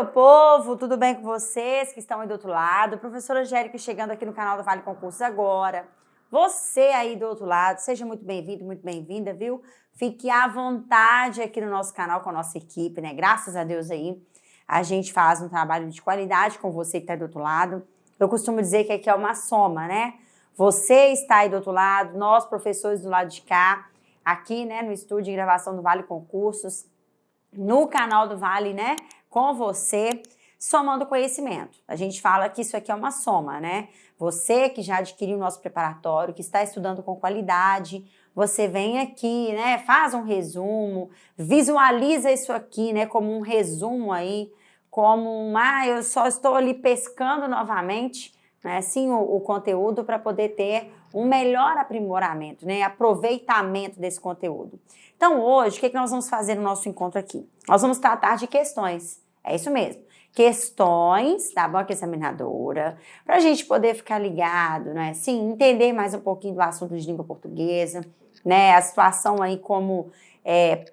meu povo, tudo bem com vocês que estão aí do outro lado? Professora Angélica chegando aqui no canal do Vale Concursos agora. Você aí do outro lado, seja muito bem-vindo, muito bem-vinda, viu? Fique à vontade aqui no nosso canal com a nossa equipe, né? Graças a Deus aí, a gente faz um trabalho de qualidade com você que está aí do outro lado. Eu costumo dizer que aqui é uma soma, né? Você está aí do outro lado, nós professores do lado de cá, aqui, né, no estúdio de gravação do Vale Concursos, no canal do Vale, né, com você, somando conhecimento. A gente fala que isso aqui é uma soma, né? Você que já adquiriu o nosso preparatório, que está estudando com qualidade, você vem aqui, né, faz um resumo, visualiza isso aqui, né, como um resumo aí, como eu só estou ali pescando novamente, né, assim, o conteúdo para poder ter um melhor aprimoramento, né, aproveitamento desse conteúdo. Então, hoje, o que nós vamos fazer no nosso encontro aqui? Nós vamos tratar de questões, é isso mesmo, questões da banca examinadora, para a gente poder ficar ligado, né, assim, entender mais um pouquinho do assunto de língua portuguesa, né, a situação aí como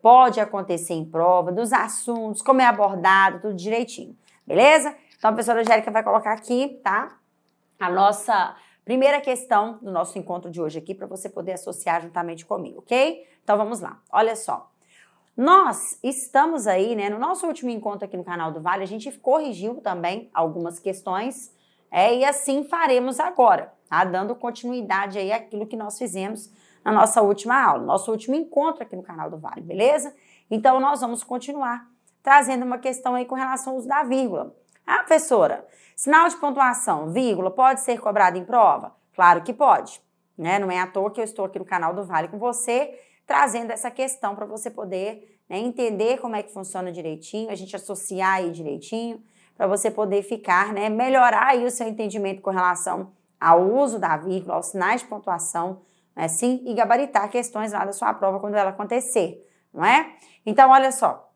pode acontecer em prova, dos assuntos, como é abordado, tudo direitinho, beleza? Então, a professora Angélica vai colocar aqui, tá, a nossa primeira questão do nosso encontro de hoje aqui, para você poder associar juntamente comigo, ok? Então, vamos lá. Olha só. Nós estamos aí, né, no nosso último encontro aqui no canal do Vale, a gente corrigiu também algumas questões, e assim faremos agora, tá? Dando continuidade aí àquilo que nós fizemos na nossa última aula, nosso último encontro aqui no canal do Vale, beleza? Então, nós vamos continuar trazendo uma questão aí com relação ao uso da vírgula. Ah, professora, sinal de pontuação, vírgula, pode ser cobrado em prova? Claro que pode, né? Não é à toa que eu estou aqui no canal do Vale com você, trazendo essa questão para você poder, né, entender como é que funciona direitinho, a gente associar aí direitinho, para você poder ficar, né, melhorar aí o seu entendimento com relação ao uso da vírgula, aos sinais de pontuação, né, sim, e gabaritar questões lá da sua prova quando ela acontecer, não é? Então, olha só,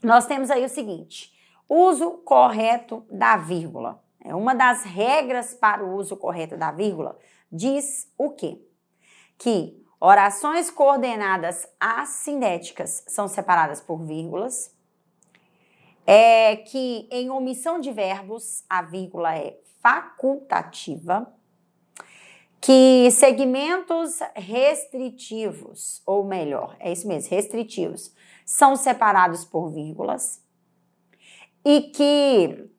nós temos aí o seguinte: uso correto da vírgula. É uma das regras para o uso correto da vírgula. Diz o quê? Que orações coordenadas assindéticas são separadas por vírgulas. Que em omissão de verbos a vírgula é facultativa. Que segmentos restritivos, ou melhor, é isso mesmo, restritivos, são separados por vírgulas. E que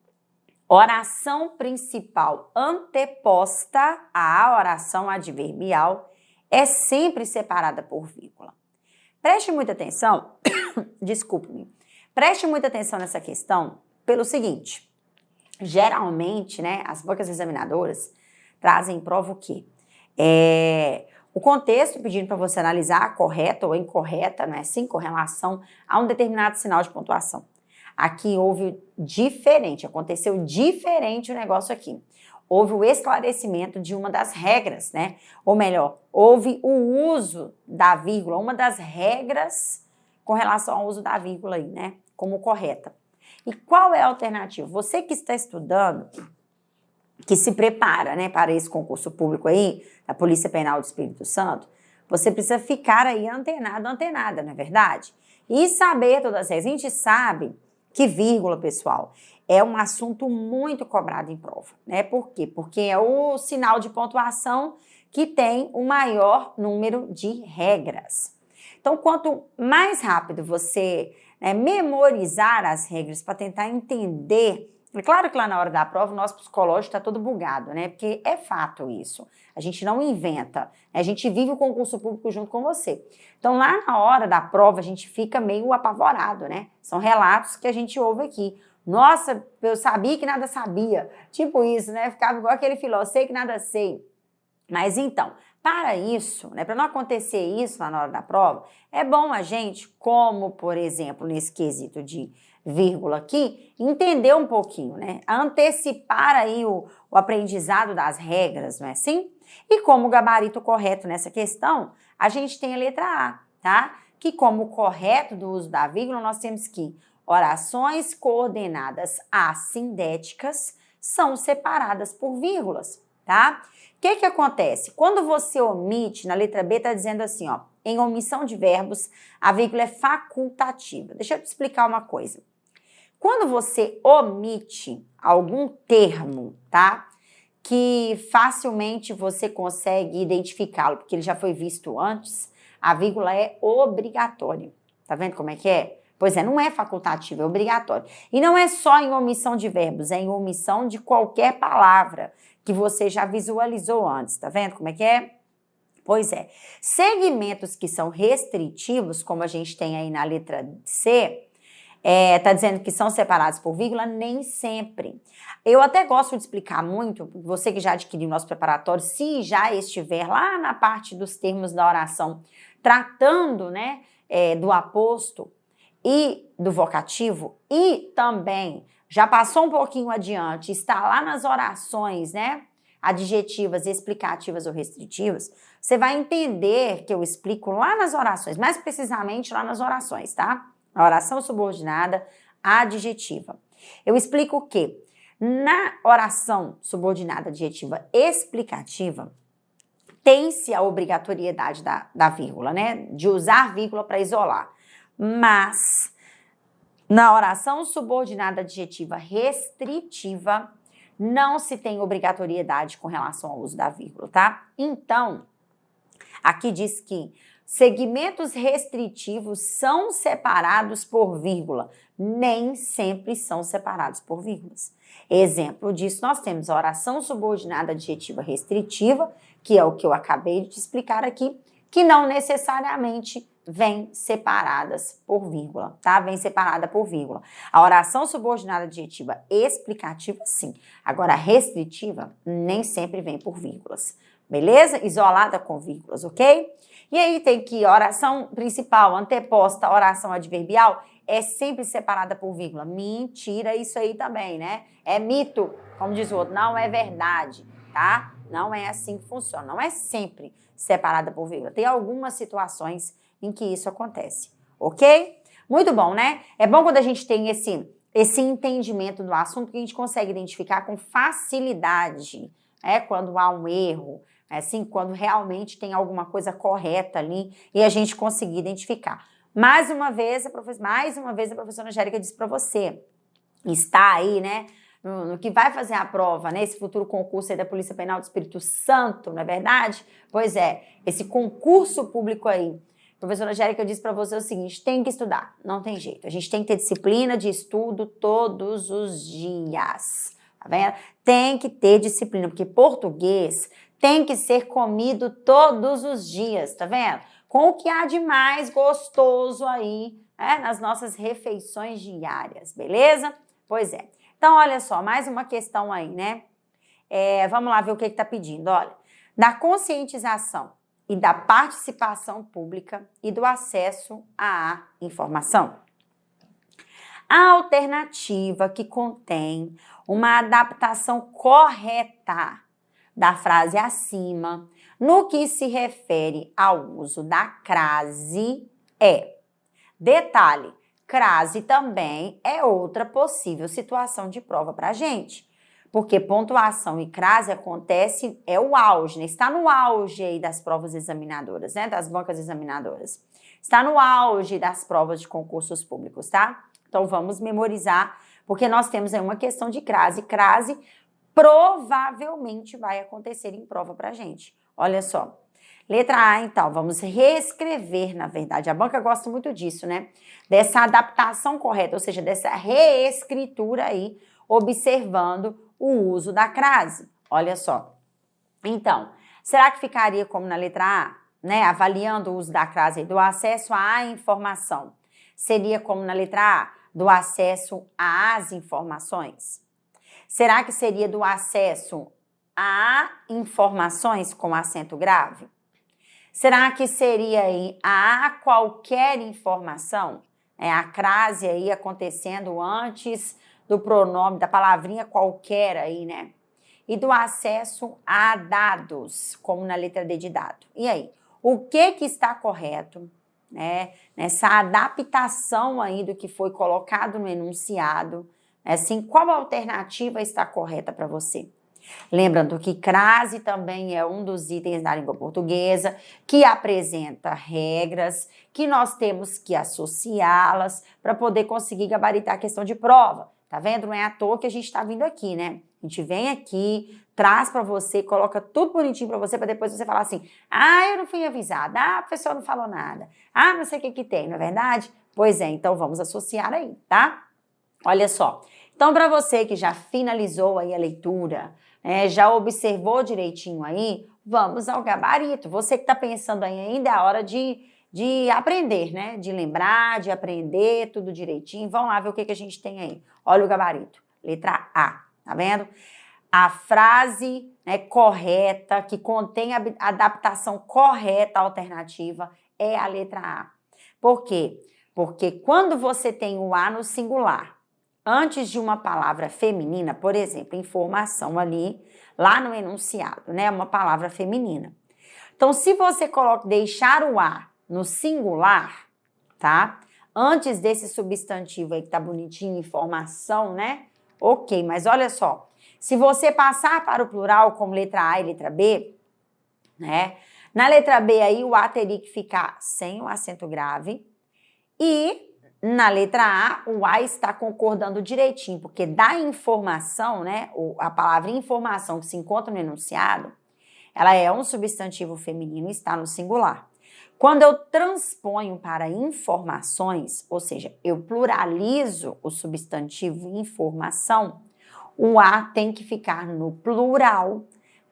oração principal anteposta à oração adverbial é sempre separada por vírgula. Preste muita atenção, desculpe-me, preste muita atenção nessa questão pelo seguinte: geralmente, né, as bancas examinadoras trazem em prova o quê? O contexto pedindo para você analisar a correta ou incorreta, não é assim, com relação a um determinado sinal de pontuação. Aqui houve diferente, aconteceu diferente o negócio aqui. Houve o esclarecimento de uma das regras, né? Ou melhor, houve o uso da vírgula, uma das regras com relação ao uso da vírgula aí, né? Como correta. E qual é a alternativa? Você que está estudando, que se prepara, né, para esse concurso público aí, da Polícia Penal do Espírito Santo, você precisa ficar aí antenada, não é verdade? E saber todas as regras. A gente sabe que vírgula, pessoal, é um assunto muito cobrado em prova, né? Por quê? Porque é o sinal de pontuação que tem o maior número de regras. Então, quanto mais rápido você, né, memorizar as regras para tentar entender. É claro que lá na hora da prova o nosso psicológico está todo bugado, né? Porque é fato isso. A gente não inventa, né? A gente vive o concurso público junto com você. Então, lá na hora da prova, a gente fica meio apavorado, né? São relatos que a gente ouve aqui. Nossa, eu sabia que nada sabia. Tipo isso, né? Ficava igual aquele filósofo, sei que nada sei. Mas então, para isso, né, para não acontecer isso lá na hora da prova, é bom a gente, como por exemplo, nesse quesito de vírgula aqui, entender um pouquinho, né? Antecipar aí o aprendizado das regras, não é assim? E como gabarito correto nessa questão, a gente tem a letra A, tá? Que como correto do uso da vírgula, nós temos que orações coordenadas assindéticas são separadas por vírgulas, tá? O que acontece? Quando você omite, na letra B está dizendo assim, ó, em omissão de verbos, a vírgula é facultativa. Deixa eu te explicar uma coisa. Quando você omite algum termo, tá? Que facilmente você consegue identificá-lo, porque ele já foi visto antes, a vírgula é obrigatória. Tá vendo como é que é? Pois é, não é facultativo, é obrigatório. E não é só em omissão de verbos, é em omissão de qualquer palavra que você já visualizou antes. Tá vendo como é que é? Pois é. Segmentos que são restritivos, como a gente tem aí na letra C, tá dizendo que são separados por vírgula, nem sempre. Eu até gosto de explicar muito, você que já adquiriu o nosso preparatório, se já estiver lá na parte dos termos da oração, tratando, né, do aposto e do vocativo, e também já passou um pouquinho adiante, está lá nas orações, né, adjetivas, explicativas ou restritivas, você vai entender que eu explico lá nas orações, mais precisamente lá nas orações, tá? A oração subordinada adjetiva. Eu explico o quê? Na oração subordinada adjetiva explicativa, tem-se a obrigatoriedade da vírgula, né? De usar vírgula para isolar. Mas, na oração subordinada adjetiva restritiva, não se tem obrigatoriedade com relação ao uso da vírgula, tá? Então, aqui diz que segmentos restritivos são separados por vírgula, nem sempre são separados por vírgulas. Exemplo disso, nós temos a oração subordinada adjetiva restritiva, que é o que eu acabei de te explicar aqui, que não necessariamente vem separadas por vírgula, tá? Vem separada por vírgula. A oração subordinada adjetiva explicativa, sim. Agora, a restritiva nem sempre vem por vírgulas. Beleza? Isolada com vírgulas, ok? E aí tem que oração principal, anteposta, oração adverbial, é sempre separada por vírgula. Mentira isso aí também, né? É mito, como diz o outro, não é verdade, tá? Não é assim que funciona, não é sempre separada por vírgula. Tem algumas situações em que isso acontece, ok? Muito bom, né? É bom quando a gente tem esse entendimento do assunto que a gente consegue identificar com facilidade, quando há um erro, assim, quando realmente tem alguma coisa correta ali e a gente conseguir identificar. Mais uma vez a professora Angélica disse para você, está aí, né, no que vai fazer a prova, né, esse futuro concurso aí da Polícia Penal do Espírito Santo, não é verdade? Pois é, esse concurso público aí, a professora Angélica disse para você o seguinte, tem que estudar, não tem jeito, a gente tem que ter disciplina de estudo todos os dias, tá vendo? Tem que ter disciplina, porque português tem que ser comido todos os dias, tá vendo? Com o que há de mais gostoso aí, nas nossas refeições diárias, beleza? Pois é. Então, olha só, mais uma questão aí, né? Vamos lá ver o que está pedindo. Olha, da conscientização e da participação pública e do acesso à informação. A alternativa que contém uma adaptação correta da frase acima, no que se refere ao uso da crase é. Detalhe, crase também é outra possível situação de prova para a gente, porque pontuação e crase acontece, é o auge, né? Está no auge aí das provas examinadoras, né? Das bancas examinadoras. Está no auge das provas de concursos públicos, tá? Então vamos memorizar, porque nós temos aí uma questão de crase. Crase provavelmente vai acontecer em prova pra gente. Olha só. Letra A, então, vamos reescrever, na verdade. A banca gosta muito disso, né? Dessa adaptação correta, ou seja, dessa reescritura aí, observando o uso da crase. Olha só. Então, será que ficaria como na letra A, né? Avaliando o uso da crase aí, do acesso à informação. Seria como na letra A, do acesso às informações? Será que seria do acesso a informações com acento grave? Será que seria aí a qualquer informação? A crase aí acontecendo antes do pronome, da palavrinha qualquer aí, né? E do acesso a dados, como na letra D de dado. E aí, o que está correto, né? Nessa adaptação aí do que foi colocado no enunciado, assim, qual alternativa está correta para você? Lembrando que crase também é um dos itens da língua portuguesa que apresenta regras que nós temos que associá-las para poder conseguir gabaritar a questão de prova. Tá vendo? Não é à toa que a gente está vindo aqui, né? A gente vem aqui, traz para você, coloca tudo bonitinho para você depois você falar assim: ah, eu não fui avisada, ah, a pessoa não falou nada, ah, não sei o que tem, não é verdade? Pois é, então vamos associar aí, tá? Olha só. Então, para você que já finalizou aí a leitura, já observou direitinho aí, vamos ao gabarito. Você que está pensando aí ainda é a hora de aprender, né? De lembrar, de aprender tudo direitinho. Vamos lá ver o que a gente tem aí. Olha o gabarito. Letra A, tá vendo? A frase correta, que contém a adaptação correta alternativa, é a letra A. Por quê? Porque quando você tem o A no singular, antes de uma palavra feminina, por exemplo, informação ali, lá no enunciado, né? Uma palavra feminina. Então, se você deixar o A no singular, tá? Antes desse substantivo aí que tá bonitinho, informação, né? Ok, mas olha só. Se você passar para o plural como letra A e letra B, né? Na letra B aí o A teria que ficar sem o acento grave e na letra A, o A está concordando direitinho, porque da informação, né, a palavra informação que se encontra no enunciado, ela é um substantivo feminino e está no singular. Quando eu transponho para informações, ou seja, eu pluralizo o substantivo informação, o A tem que ficar no plural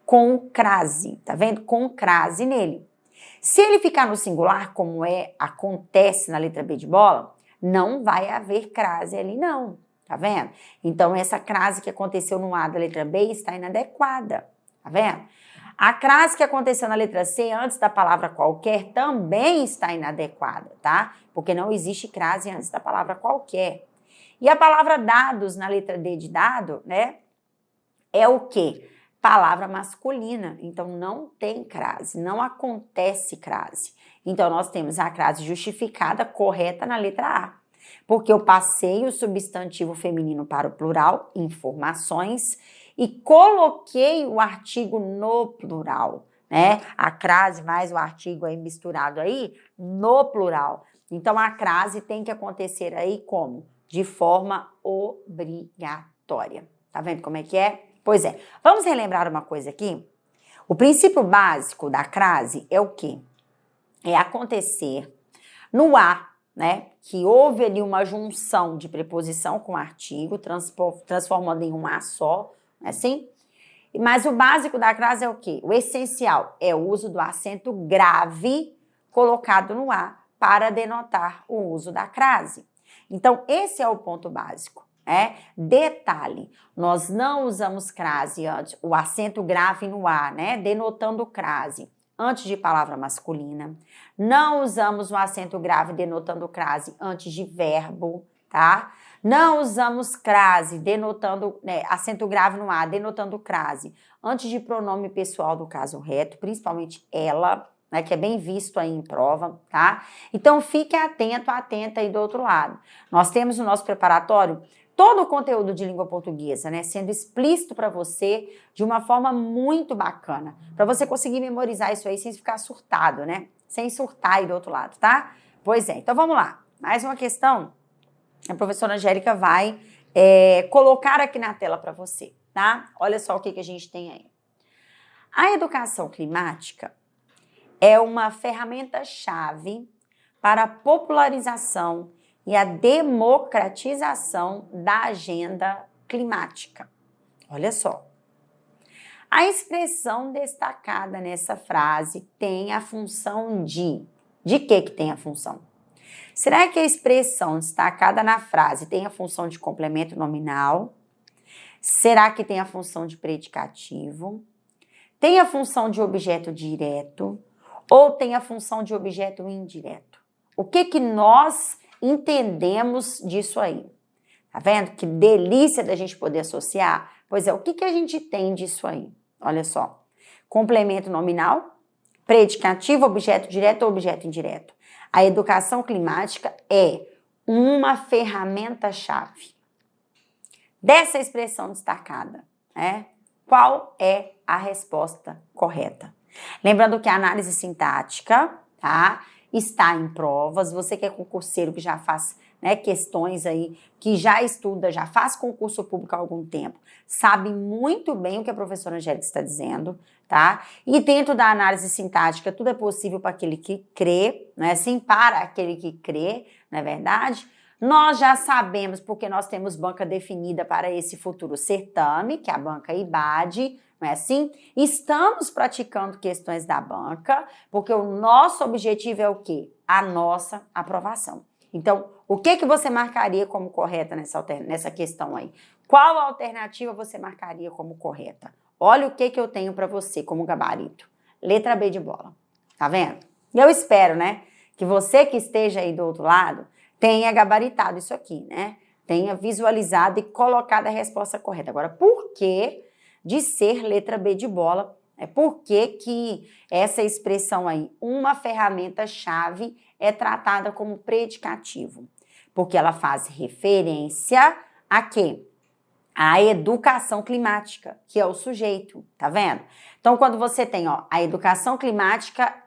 com crase, tá vendo? Com crase nele. Se ele ficar no singular, como acontece na letra B de bola, não vai haver crase ali não, tá vendo? Então, essa crase que aconteceu no A da letra B está inadequada, tá vendo? A crase que aconteceu na letra C antes da palavra qualquer também está inadequada, tá? Porque não existe crase antes da palavra qualquer. E a palavra dados na letra D de dado, né? É o quê? Palavra masculina. Então, não tem crase, não acontece crase. Então, nós temos a crase justificada correta na letra A. Porque eu passei o substantivo feminino para o plural, informações, e coloquei o artigo no plural, né? A crase mais o artigo aí misturado aí no plural. Então, a crase tem que acontecer aí como? De forma obrigatória. Tá vendo como é que é? Pois é. Vamos relembrar uma coisa aqui? O princípio básico da crase é o quê? É acontecer no A, né? Que houve ali uma junção de preposição com artigo, transformando em um A só, assim? Mas o básico da crase é o quê? O essencial é o uso do acento grave colocado no A para denotar o uso da crase. Então, esse é o ponto básico. Detalhe, nós não usamos crase antes, o acento grave no A, né? Denotando crase antes de palavra masculina. Não usamos o acento grave denotando crase antes de verbo, tá? Não usamos crase denotando, acento grave no A, denotando crase antes de pronome pessoal do caso reto, principalmente ela, né, que é bem visto aí em prova, tá? Então, fique atento, atenta aí do outro lado. Nós temos no nosso preparatório todo o conteúdo de língua portuguesa, né, sendo explícito para você de uma forma muito bacana, para você conseguir memorizar isso aí sem ficar surtado, né? Sem surtar aí do outro lado, tá? Pois é, então vamos lá. Mais uma questão, a professora Angélica vai colocar aqui na tela para você, tá? Olha só o que a gente tem aí. A educação climática é uma ferramenta-chave para a popularização e a democratização da agenda climática. Olha só. A expressão destacada nessa frase tem a função de... De que tem a função? Será que a expressão destacada na frase tem a função de complemento nominal? Será que tem a função de predicativo? Tem a função de objeto direto? Ou tem a função de objeto indireto? O que nós entendemos disso aí? Tá vendo? Que delícia da gente poder associar? Pois é, o que a gente tem disso aí? Olha só. Complemento nominal, predicativo, objeto direto ou objeto indireto. A educação climática é uma ferramenta-chave dessa expressão destacada, né? qual é a resposta correta. Lembrando que a análise sintática, tá, está em provas. Você que é concurseiro, que já faz, né, questões aí, que já estuda, já faz concurso público há algum tempo, sabe muito bem o que a professora Angélica está dizendo, tá? E dentro da análise sintática, tudo é possível para aquele que crê, não é assim? Para aquele que crê, não é verdade? Nós já sabemos, porque nós temos banca definida para esse futuro certame, que é a banca IBAD, não é assim? Estamos praticando questões da banca, porque o nosso objetivo é o quê? A nossa aprovação. Então, o que você marcaria como correta nessa questão aí? Qual alternativa você marcaria como correta? Olha o que eu tenho para você como gabarito. Letra B de bola. Tá vendo? E eu espero, né, que você que esteja aí do outro lado tenha gabaritado isso aqui, né? Tenha visualizado e colocado a resposta correta. Agora, por que de ser letra B de bola? Por que essa expressão aí, uma ferramenta-chave, é tratada como predicativo? Porque ela faz referência a quê? A educação climática, que é o sujeito, tá vendo? Então, quando você tem, ó, a educação climática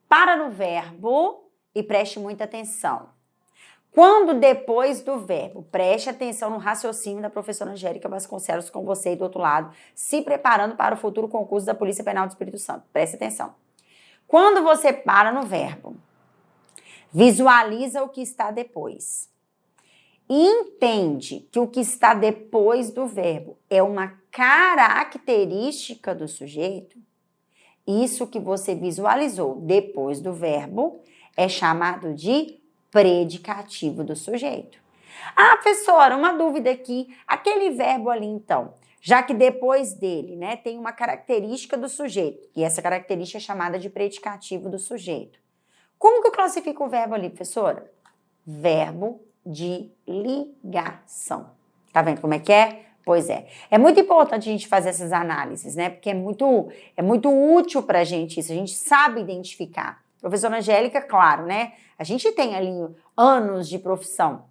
para no verbo e preste muita atenção. Quando depois do verbo, preste atenção no raciocínio da professora Angélica Vasconcelos com você aí do outro lado, se preparando para o futuro concurso da Polícia Penal do Espírito Santo. Preste atenção. Quando você para no verbo, visualiza o que está depois. E entende que o que está depois do verbo é uma característica do sujeito, isso que você visualizou depois do verbo é chamado de predicativo do sujeito. Ah, professora, uma dúvida aqui. Aquele verbo ali, então, já que depois dele, né, tem uma característica do sujeito, e essa característica é chamada de predicativo do sujeito. Como que eu classifico o verbo ali, professora? Verbo de ligação. Tá vendo como é que é? Pois é. É muito importante a gente fazer essas análises, né? Porque é muito útil pra gente isso. A gente sabe identificar. Professora Angélica, claro, né? A gente tem ali anos de profissão.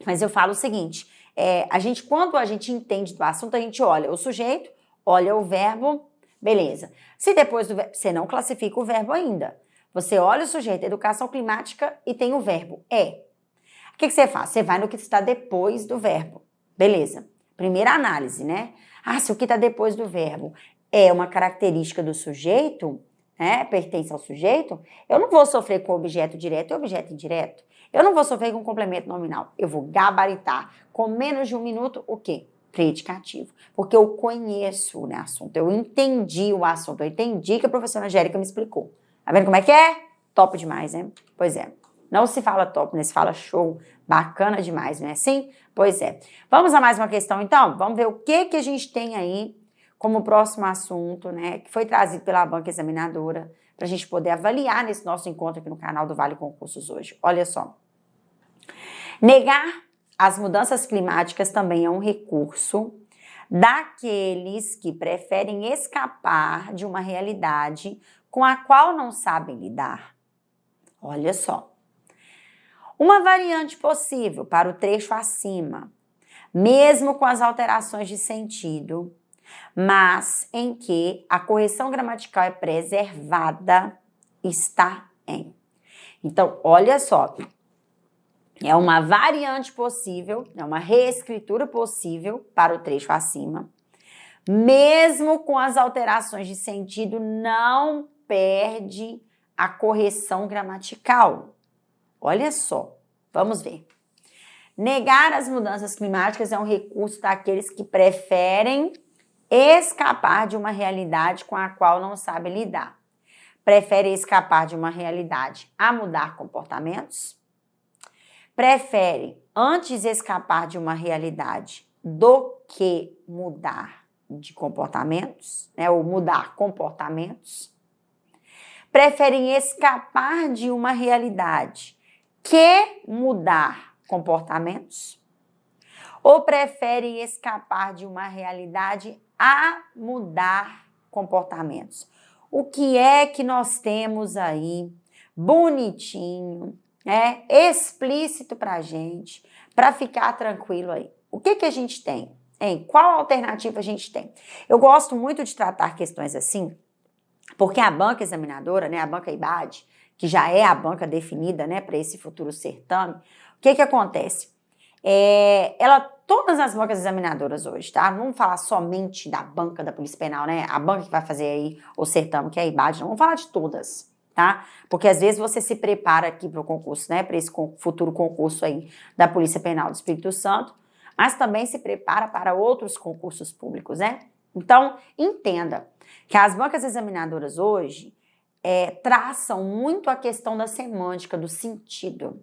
Mas eu falo o seguinte, quando a gente entende do assunto, a gente olha o sujeito, olha o verbo, beleza. Se depois do verbo, você não classifica o verbo ainda. Você olha o sujeito, educação climática, e tem o verbo é. O que você faz? Você vai no que está depois do verbo. Beleza. Primeira análise, né? Ah, se o que está depois do verbo é uma característica do sujeito, né, pertence ao sujeito, eu não vou sofrer com objeto direto e objeto indireto. Eu não vou sofrer com complemento nominal. Eu vou gabaritar com menos de um minuto o quê? Predicativo. Porque eu conheço o assunto, eu entendi o assunto, eu entendi que a professora Angélica me explicou. Tá vendo como é que é? Top demais, né? Pois é. Não se fala top, né? Se fala show. Bacana demais, não é assim? Pois é. Vamos a mais uma questão, então? Vamos ver o que a gente tem aí como próximo assunto, né? Que foi trazido pela banca examinadora para a gente poder avaliar nesse nosso encontro aqui no canal do Vale Concursos hoje. Olha só. Negar as mudanças climáticas também é um recurso daqueles que preferem escapar de uma realidade com a qual não sabem lidar. Olha só. Uma variante possível para o trecho acima, mesmo com as alterações de sentido, mas em que a correção gramatical é preservada, está em. Então, olha só, é uma variante possível, é uma reescritura possível para o trecho acima, mesmo com as alterações de sentido, não perde a correção gramatical. Olha só, vamos ver. Negar as mudanças climáticas é um recurso daqueles que preferem escapar de uma realidade com a qual não sabem lidar. Prefere escapar de uma realidade a mudar comportamentos? Prefere antes escapar de uma realidade do que mudar de comportamentos, né, ou mudar comportamentos? Preferem escapar de uma realidade que mudar comportamentos? Ou preferem escapar de uma realidade a mudar comportamentos? O que é que nós temos aí bonitinho, explícito pra gente, para ficar tranquilo aí? O que a gente tem? Hein? Qual alternativa a gente tem? Eu gosto muito de tratar questões assim, porque a banca examinadora, né, a banca IBAD, que já é a banca definida, né, para esse futuro certame, o que acontece? Todas as bancas examinadoras hoje, tá? Não vamos falar somente da banca da Polícia Penal, né? A banca que vai fazer aí o certame, que é a IBAD, não vamos falar de todas, tá? Porque às vezes você se prepara aqui para o concurso, né? Para esse futuro concurso aí da Polícia Penal do Espírito Santo, mas também se prepara para outros concursos públicos, né? Então, entenda que as bancas examinadoras hoje traçam muito a questão da semântica, do sentido.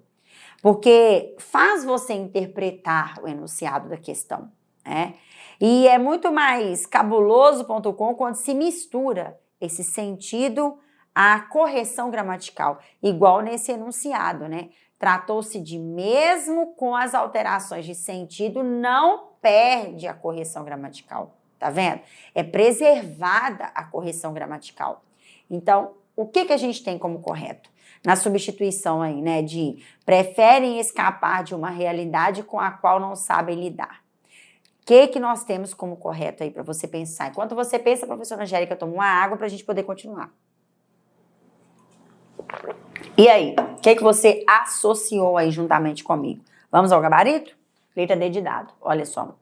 Porque faz você interpretar o enunciado da questão, né? E é muito mais cabuloso.com quando se mistura esse sentido à correção gramatical, igual nesse enunciado, né? Tratou-se de mesmo com as alterações de sentido, não perde a correção gramatical, tá vendo? É preservada a correção gramatical. Então, o que a gente tem como correto? Na substituição aí, né, de preferem escapar de uma realidade com a qual não sabem lidar. O que nós temos como correto aí para você pensar? Enquanto você pensa, professora Angélica, toma uma água para a gente poder continuar. E aí, o que você associou aí juntamente comigo? Vamos ao gabarito? Letra D de dado, olha só.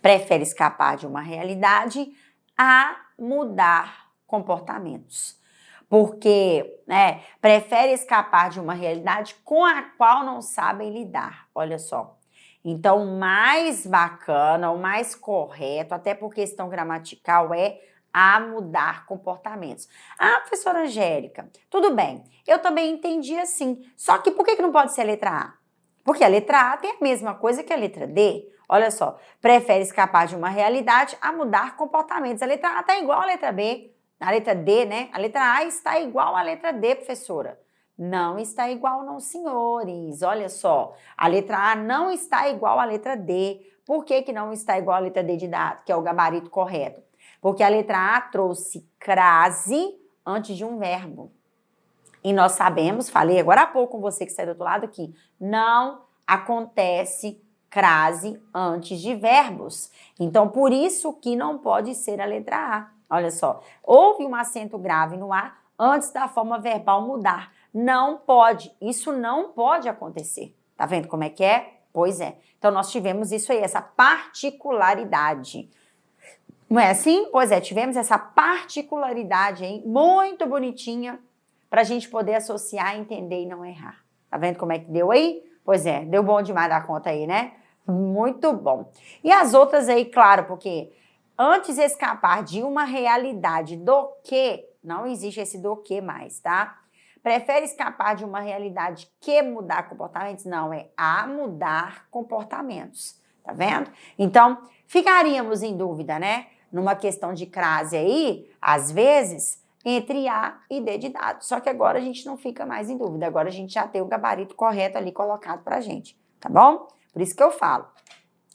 Prefere escapar de uma realidade a mudar comportamentos. Porque, né, prefere escapar de uma realidade com a qual não sabem lidar. Olha só. Então, o mais bacana, o mais correto, até por questão gramatical, é a mudar comportamentos. Ah, professora Angélica, tudo bem, eu também entendi assim. Só que por que não pode ser a letra A? Porque a letra A tem a mesma coisa que a letra D. Olha só, prefere escapar de uma realidade a mudar comportamentos. A letra A está igual à letra B. A letra D, né? A letra A está igual à letra D, professora. Não está igual, não, senhores. Olha só, a letra A não está igual à letra D. Por que não está igual à letra D de dado, que é o gabarito correto? Porque a letra A trouxe crase antes de um verbo. E nós sabemos, falei agora há pouco com você que está do outro lado aqui, não acontece crase antes de verbos. Então, por isso que não pode ser a letra A. Olha só, houve um acento grave no A antes da forma verbal mudar. Não pode, isso não pode acontecer. Tá vendo como é que é? Pois é. Então, nós tivemos isso aí, essa particularidade. Não é assim? Pois é, tivemos essa particularidade aí, muito bonitinha, para a gente poder associar, entender e não errar. Tá vendo como é que deu aí? Pois é, deu bom demais da conta aí, né? Muito bom. E as outras aí, claro, porque antes de escapar de uma realidade do que, não existe esse do que mais, tá? Prefere escapar de uma realidade que mudar comportamentos? Não, é a mudar comportamentos, tá vendo? Então, ficaríamos em dúvida, né? Numa questão de crase aí, às vezes, entre A e D de dado. Só que agora a gente não fica mais em dúvida, agora a gente já tem o gabarito correto ali colocado pra gente, tá bom? Por isso que eu falo.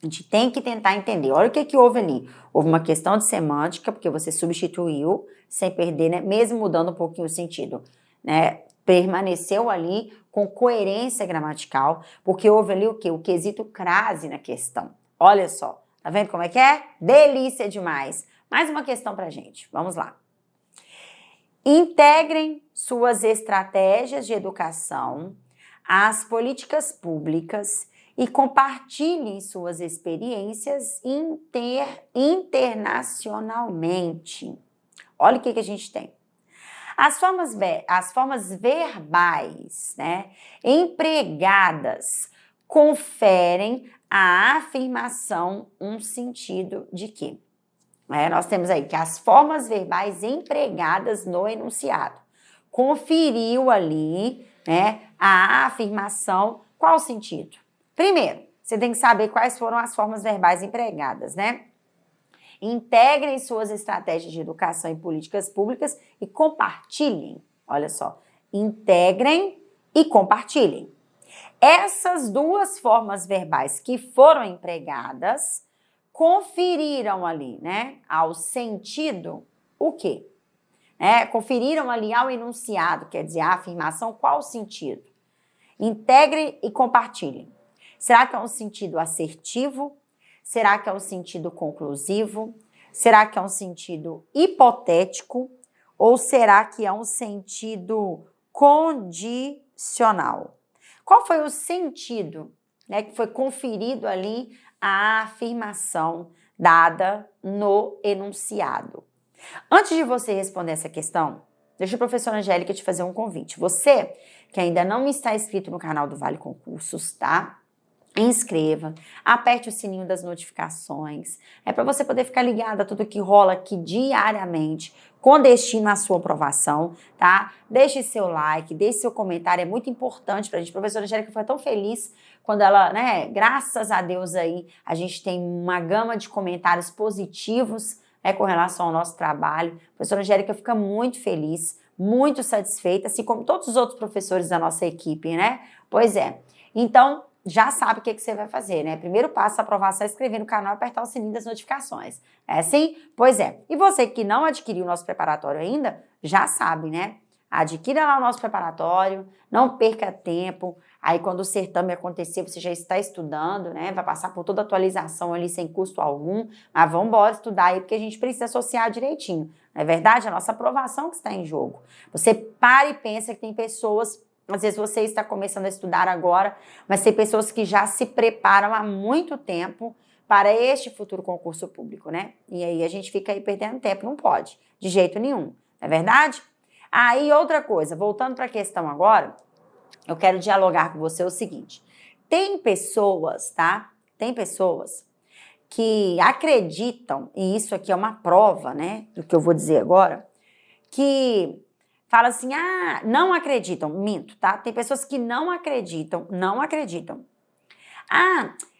A gente tem que tentar entender. Olha o que houve ali. Houve uma questão de semântica, porque você substituiu sem perder, né? Mesmo mudando um pouquinho o sentido, né? Permaneceu ali com coerência gramatical, porque houve ali o quê? O quesito crase na questão. Olha só. Tá vendo como é que é? Delícia demais. Mais uma questão pra gente. Vamos lá. Integrem suas estratégias de educação às políticas públicas e compartilhem suas experiências internacionalmente. Olha o que a gente tem. As formas verbais, né, empregadas conferem à afirmação um sentido de quê? Nós temos aí que as formas verbais empregadas no enunciado conferiu ali, né, a afirmação, qual o sentido? Primeiro, você tem que saber quais foram as formas verbais empregadas, né? Integrem suas estratégias de educação e políticas públicas e compartilhem. Olha só, integrem e compartilhem. Essas duas formas verbais que foram empregadas conferiram ali, né, ao sentido o quê? Conferiram ali ao enunciado, quer dizer, a afirmação, qual o sentido? Integrem e compartilhem. Será que é um sentido assertivo? Será que é um sentido conclusivo? Será que é um sentido hipotético? Ou será que é um sentido condicional? Qual foi o sentido, né, que foi conferido ali à afirmação dada no enunciado? Antes de você responder essa questão, deixa a professora Angélica te fazer um convite. Você que ainda não está inscrito no canal do Vale Concursos, tá? Inscreva, aperte o sininho das notificações, para você poder ficar ligado a tudo que rola aqui diariamente, com destino à sua aprovação, tá? Deixe seu like, deixe seu comentário, é muito importante pra gente. A professora Angélica foi tão feliz quando ela, né, graças a Deus aí, a gente tem uma gama de comentários positivos, né, com relação ao nosso trabalho. A professora Angélica fica muito feliz, muito satisfeita, assim como todos os outros professores da nossa equipe, né? Pois é. Então, já sabe o que você vai fazer, né? Primeiro passo, aprovação, é inscrever no canal e apertar o sininho das notificações. É assim? Pois é. E você que não adquiriu o nosso preparatório ainda, já sabe, né? Adquira lá o nosso preparatório, não perca tempo. Aí quando o certame acontecer, você já está estudando, né? Vai passar por toda a atualização ali sem custo algum. Mas vamos embora estudar aí, porque a gente precisa associar direitinho. Não é verdade? A nossa aprovação que está em jogo. Você para e pensa que tem pessoas... Às vezes você está começando a estudar agora, mas tem pessoas que já se preparam há muito tempo para este futuro concurso público, né? E aí a gente fica aí perdendo tempo, não pode, de jeito nenhum, não é verdade? Aí outra coisa, voltando para a questão agora, eu quero dialogar com você o seguinte, tem pessoas, tá? Tem pessoas que acreditam, e isso aqui é uma prova, né, do que eu vou dizer agora, que... Fala assim, não acreditam. Minto, tá? Tem pessoas que não acreditam.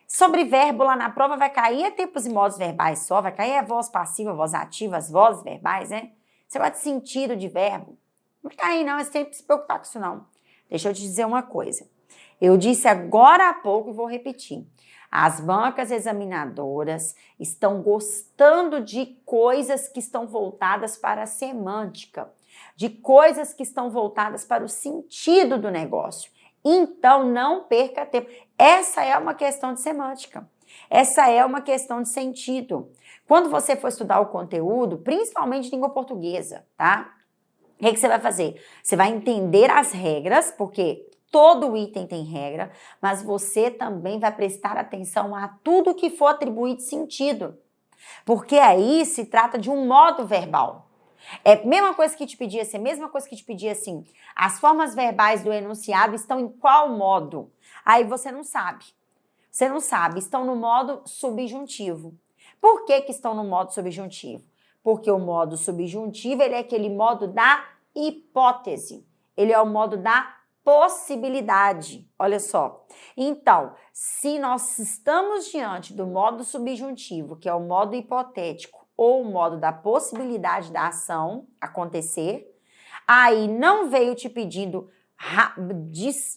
Sobre verbo lá na prova vai cair tempos e modos verbais só, vai cair voz passiva, voz ativa, as vozes verbais, né? Você gosta de sentido de verbo? Não vai cair não, você tem que se preocupar com isso não. Deixa eu te dizer uma coisa. Eu disse agora há pouco e vou repetir. As bancas examinadoras estão gostando de coisas que estão voltadas para a semântica, de coisas que estão voltadas para o sentido do negócio. Então, não perca tempo. Essa é uma questão de semântica. Essa é uma questão de sentido. Quando você for estudar o conteúdo, principalmente língua portuguesa, tá? O que você vai fazer? Você vai entender as regras, porque todo item tem regra, mas você também vai prestar atenção a tudo que for atribuído sentido. Porque aí se trata de um modo verbal. É a mesma coisa que te pedia assim, as formas verbais do enunciado estão em qual modo? Aí você não sabe. Estão no modo subjuntivo. Por que estão no modo subjuntivo? Porque o modo subjuntivo, ele é aquele modo da hipótese. Ele é o modo da possibilidade. Olha só. Então, se nós estamos diante do modo subjuntivo, que é o modo hipotético, ou o modo da possibilidade da ação acontecer, aí não veio te pedindo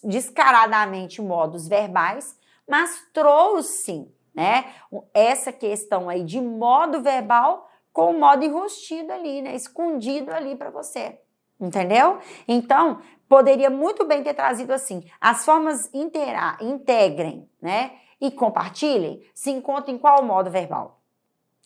descaradamente modos verbais, mas trouxe, né, essa questão aí de modo verbal com o modo enrustido ali, né, escondido ali para você, entendeu? Então, poderia muito bem ter trazido assim, as formas integrem, né, e compartilhem, se encontram em qual modo verbal?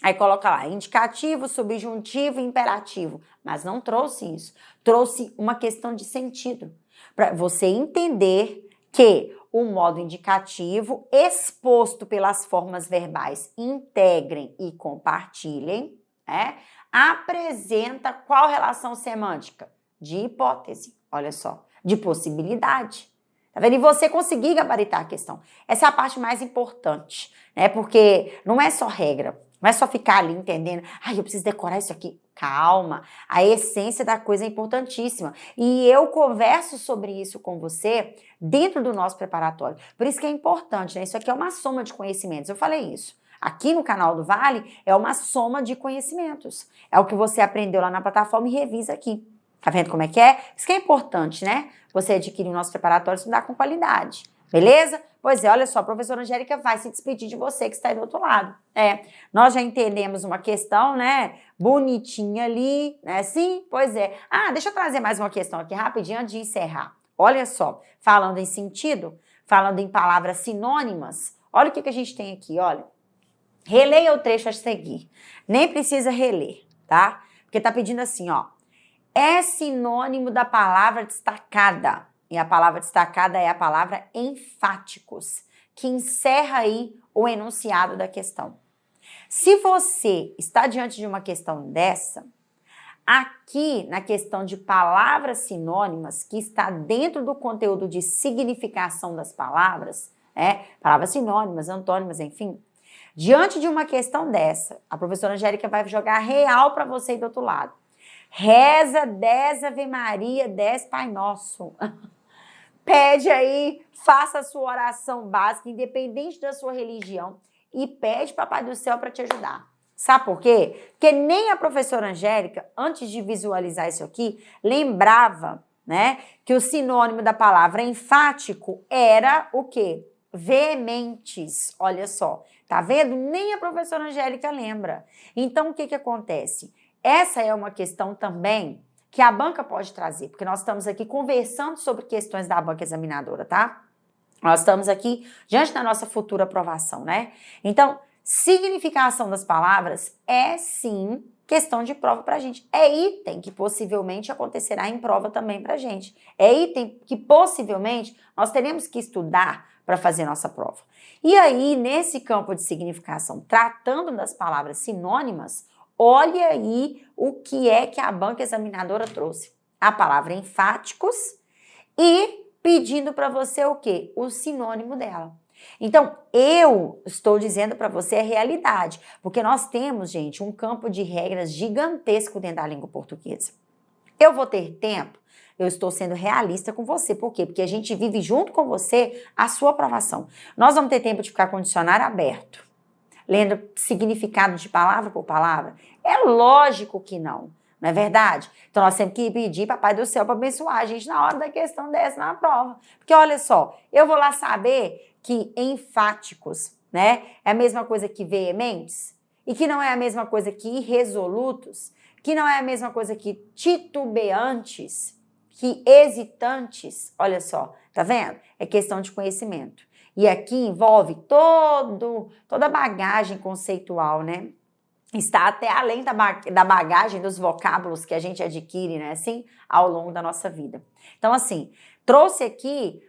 Aí coloca lá, indicativo, subjuntivo e imperativo. Mas não trouxe isso. Trouxe uma questão de sentido. Para você entender que o modo indicativo, exposto pelas formas verbais integrem e compartilhem, né, apresenta qual relação semântica? De hipótese, olha só, de possibilidade. Tá vendo? E você conseguir gabaritar a questão. Essa é a parte mais importante, né? Porque não é só regra. Não é só ficar ali entendendo, eu preciso decorar isso aqui. Calma, a essência da coisa é importantíssima. E eu converso sobre isso com você dentro do nosso preparatório. Por isso que é importante, né? Isso aqui é uma soma de conhecimentos. Eu falei isso. Aqui no canal do Vale é uma soma de conhecimentos. É o que você aprendeu lá na plataforma e revisa aqui. Tá vendo como é que é? Isso que é importante, né? Você adquirir o nosso preparatório e estudar com qualidade. Beleza? Pois é, olha só, a professora Angélica vai se despedir de você que está aí do outro lado. Nós já entendemos uma questão, né, bonitinha ali, né, sim? Pois é. Deixa eu trazer mais uma questão aqui rapidinho antes de encerrar. Olha só, falando em sentido, falando em palavras sinônimas, olha o que a gente tem aqui, olha. Releia o trecho a seguir. Nem precisa reler, tá? Porque tá pedindo assim, ó. É sinônimo da palavra destacada. E a palavra destacada é a palavra enfáticos, que encerra aí o enunciado da questão. Se você está diante de uma questão dessa, aqui na questão de palavras sinônimas, que está dentro do conteúdo de significação das palavras, palavras sinônimas, antônimas, enfim, diante de uma questão dessa, a professora Angélica vai jogar real para você aí do outro lado. Reza 10 Ave Maria, 10 Pai Nosso. Pede aí, faça a sua oração básica, independente da sua religião, e pede Papai do Céu para te ajudar. Sabe por quê? Porque nem a professora Angélica, antes de visualizar isso aqui, lembrava, né, que o sinônimo da palavra enfático era o quê? Veementes. Olha só, tá vendo? Nem a professora Angélica lembra. Então, o que acontece? Essa é uma questão também que a banca pode trazer, porque nós estamos aqui conversando sobre questões da banca examinadora, tá? Nós estamos aqui diante da nossa futura aprovação, né? Então, significação das palavras é sim questão de prova pra gente. É item que possivelmente acontecerá em prova também pra gente. É item que possivelmente nós teremos que estudar para fazer nossa prova. E aí, nesse campo de significação, tratando das palavras sinônimas, olha aí o que é que a banca examinadora trouxe. A palavra enfáticos e pedindo para você o quê? O sinônimo dela. Então, eu estou dizendo para você a realidade, porque nós temos, gente, um campo de regras gigantesco dentro da língua portuguesa. Eu vou ter tempo? Eu estou sendo realista com você. Por quê? Porque a gente vive junto com você a sua aprovação. Nós vamos ter tempo de ficar com o dicionário aberto, lendo significado de palavra por palavra? É lógico que não. Não é verdade? Então, nós temos que pedir Papai do Céu para abençoar a gente na hora da questão dessa na prova. Porque, olha só, eu vou lá saber que enfáticos, né, é a mesma coisa que veementes, e que não é a mesma coisa que irresolutos, que não é a mesma coisa que titubeantes, que hesitantes. Olha só, tá vendo? É questão de conhecimento. E aqui envolve toda a bagagem conceitual, né? Está até além da bagagem dos vocábulos que a gente adquire, né, assim, ao longo da nossa vida. Então, assim, trouxe aqui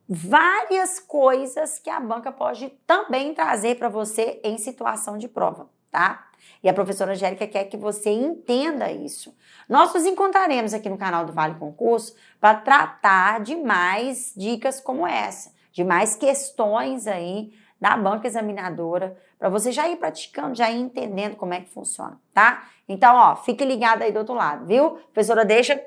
várias coisas que a banca pode também trazer para você em situação de prova, tá? E a professora Angélica quer que você entenda isso. Nós nos encontraremos aqui no canal do Vale Concurso para tratar de mais dicas como essa, de mais questões aí da banca examinadora, para você já ir praticando, já ir entendendo como é que funciona, tá? Então, ó, fique ligado aí do outro lado, viu? A professora deixa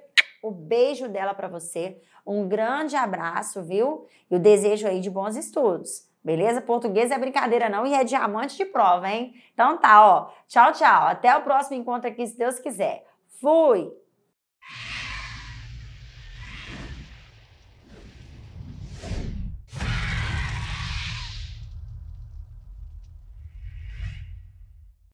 o beijo dela para você, um grande abraço, viu? E o desejo aí de bons estudos, beleza? Português é brincadeira não e é diamante de prova, hein? Então tá, ó, tchau, tchau. Até o próximo encontro aqui, se Deus quiser. Fui!